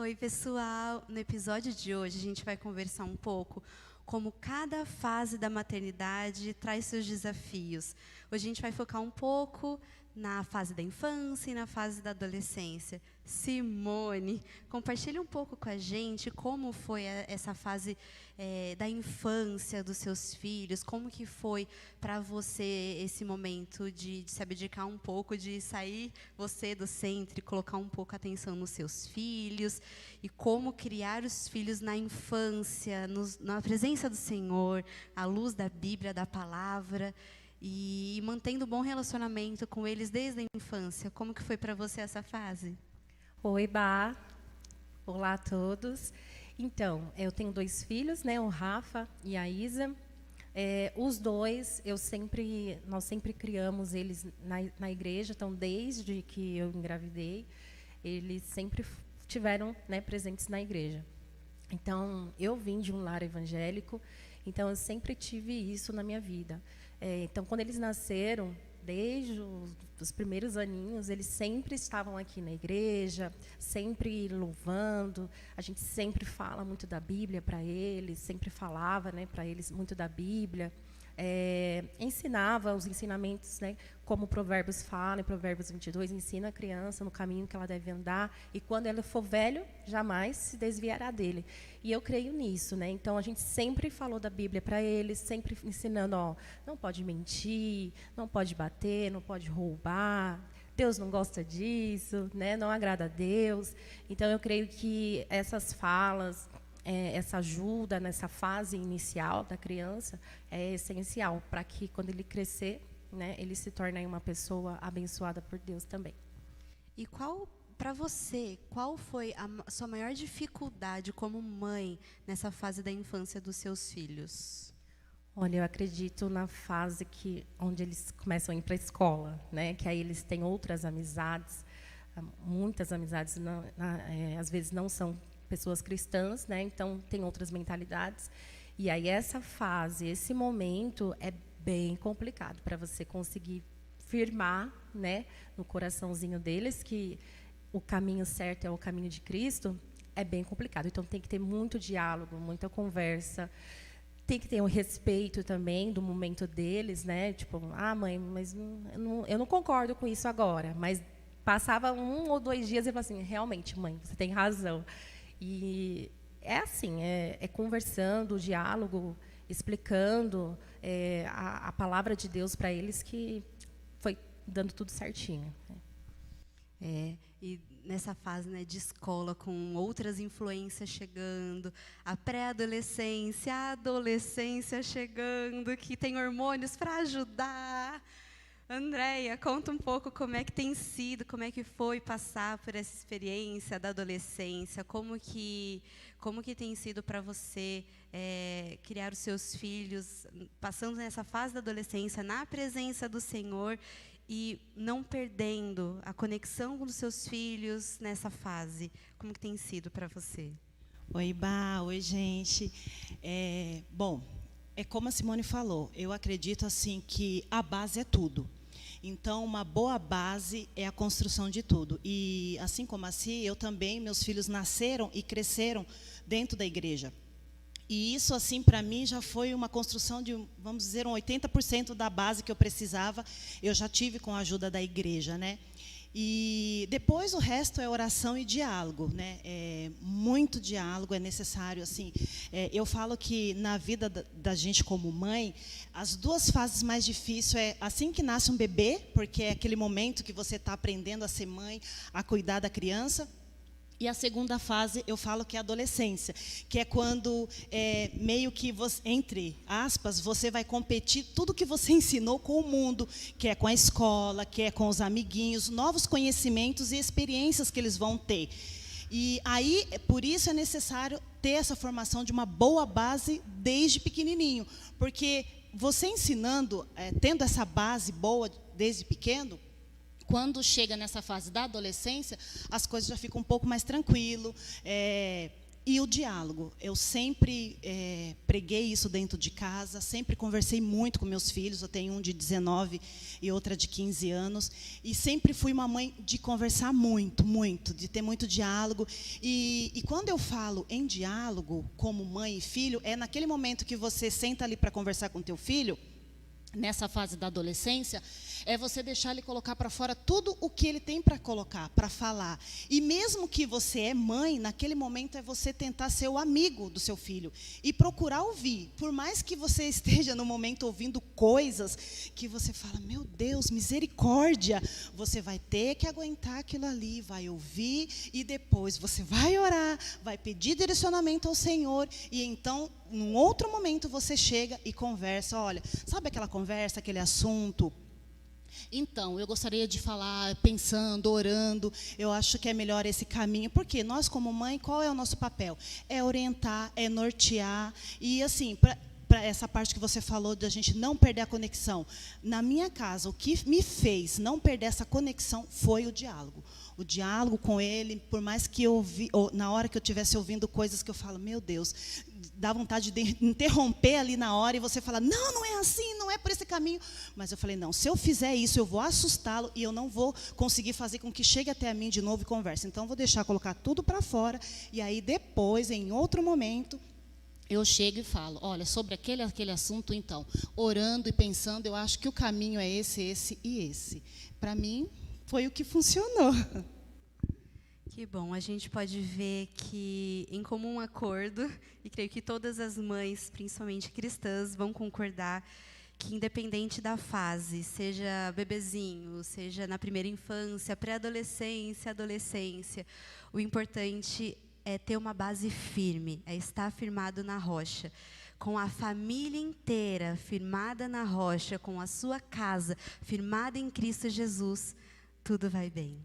Oi, pessoal! No episódio de hoje, a gente vai conversar um pouco como cada fase da maternidade traz seus desafios. Hoje a gente vai focar um pouco na fase da infância e na fase da adolescência. Simone, compartilhe um pouco com a gente como foi essa fase da infância dos seus filhos, como que foi para você esse momento de se abdicar um pouco, de sair você do centro e colocar um pouco a atenção nos seus filhos, e como criar os filhos na infância, na presença do Senhor, à luz da Bíblia, da palavra, e mantendo um bom relacionamento com eles desde a infância. Como que foi para você essa fase? Oi, Bá. Olá a todos. Então, eu tenho 2 filhos, né, o Rafa e a Isa. Os dois, nós sempre criamos eles na igreja, então, desde que eu engravidei, eles sempre tiveram, né, presentes na igreja. Então, eu vim de um lar evangélico, então eu sempre tive isso na minha vida. Então, quando eles nasceram, desde os primeiros aninhos, eles sempre estavam aqui na igreja, sempre louvando. A gente sempre fala muito da Bíblia para eles, sempre falava, né, para eles muito da Bíblia. Ensinava os ensinamentos, né, como Provérbios fala, em Provérbios 22, ensina a criança no caminho que ela deve andar, e quando ela for velho, jamais se desviará dele. E eu creio nisso, né? Então, a gente sempre falou da Bíblia para eles, sempre ensinando, não pode mentir, não pode bater, não pode roubar, Deus não gosta disso, né? Não agrada a Deus. Então, eu creio que essas falas, essa ajuda nessa fase inicial da criança é essencial para que, quando ele crescer, né, ele se torne uma pessoa abençoada por Deus também. E para você, qual foi a sua maior dificuldade como mãe nessa fase da infância dos seus filhos? Olha, eu acredito na fase onde eles começam a ir para a escola, né, que aí eles têm outras amizades, muitas amizades, às vezes não são pessoas cristãs, né, então tem outras mentalidades. E aí essa fase, esse momento é bem complicado para você conseguir firmar, né, no coraçãozinho deles que o caminho certo é o caminho de Cristo. É bem complicado. Então tem que ter muito diálogo, muita conversa. Tem que ter um respeito também do momento deles, né? Tipo, mãe, mas eu não concordo com isso agora. Mas passava 1 ou 2 dias e eu falava assim, realmente, mãe, você tem razão. E é assim, é conversando, diálogo, explicando a palavra de Deus para eles, que foi dando tudo certinho. E nessa fase, né, de escola, com outras influências chegando, a pré-adolescência, a adolescência chegando, que tem hormônios para ajudar. Andréia, conta um pouco como é que tem sido, como é que foi passar por essa experiência da adolescência, como que tem sido para você criar os seus filhos, passando nessa fase da adolescência, na presença do Senhor, e não perdendo a conexão com os seus filhos nessa fase. Como que tem sido para você? Oi, Bá. Oi, gente. Bom, é como a Simone falou, eu acredito assim que a base é tudo. Então, uma boa base é a construção de tudo. E, assim como assim, eu também, meus filhos nasceram e cresceram dentro da igreja. E isso, assim, para mim, já foi uma construção de, vamos dizer, 80% da base que eu precisava, eu já tive com a ajuda da igreja, né? E depois o resto é oração e diálogo, né? Muito diálogo é necessário, assim. Eu falo que na vida da gente como mãe, as 2 fases mais difíceis é assim que nasce um bebê, porque é aquele momento que você está aprendendo a ser mãe, a cuidar da criança. E a segunda fase, eu falo que é a adolescência, que é quando, meio que, você, entre aspas, você vai competir tudo que você ensinou com o mundo, que é com a escola, que é com os amiguinhos, novos conhecimentos e experiências que eles vão ter. E aí, por isso é necessário ter essa formação de uma boa base desde pequenininho, porque você ensinando, tendo essa base boa desde pequeno, quando chega nessa fase da adolescência, as coisas já ficam um pouco mais tranquilo. E o diálogo, eu sempre preguei isso dentro de casa, sempre conversei muito com meus filhos, eu tenho um de 19 e outra de 15 anos, e sempre fui uma mãe de conversar muito, muito, de ter muito diálogo. E quando eu falo em diálogo, como mãe e filho, é naquele momento que você senta ali para conversar com teu filho, nessa fase da adolescência, é você deixar ele colocar para fora tudo o que ele tem para colocar, para falar. E mesmo que você é mãe, naquele momento é você tentar ser o amigo do seu filho e procurar ouvir. Por mais que você esteja no momento ouvindo coisas que você fala, meu Deus, misericórdia, você vai ter que aguentar aquilo ali, vai ouvir e depois você vai orar, vai pedir direcionamento ao Senhor e então, num outro momento, você chega e conversa. Olha, sabe aquela conversa, aquele assunto? Então, eu gostaria de falar pensando, orando, eu acho que é melhor esse caminho, porque nós como mãe, qual é o nosso papel? É orientar, é nortear, e assim, para essa parte que você falou da gente não perder a conexão, na minha casa, o que me fez não perder essa conexão foi o diálogo. O diálogo com ele, por mais que eu na hora que eu estivesse ouvindo coisas que eu falo, meu Deus, dá vontade de interromper ali na hora e você fala, não, não é assim, não é por esse caminho. Mas eu falei, não, se eu fizer isso, eu vou assustá-lo e eu não vou conseguir fazer com que chegue até a mim de novo e converse. Então, eu vou deixar colocar tudo para fora e aí depois, em outro momento, eu chego e falo, olha, sobre aquele assunto, então, orando e pensando, eu acho que o caminho é esse e esse. Para mim, foi o que funcionou. Que bom, a gente pode ver que, em comum acordo, e creio que todas as mães, principalmente cristãs, vão concordar que, independente da fase, seja bebezinho, seja na primeira infância, pré-adolescência, adolescência, o importante é ter uma base firme, é estar firmado na rocha. Com a família inteira firmada na rocha, com a sua casa firmada em Cristo Jesus, tudo vai bem.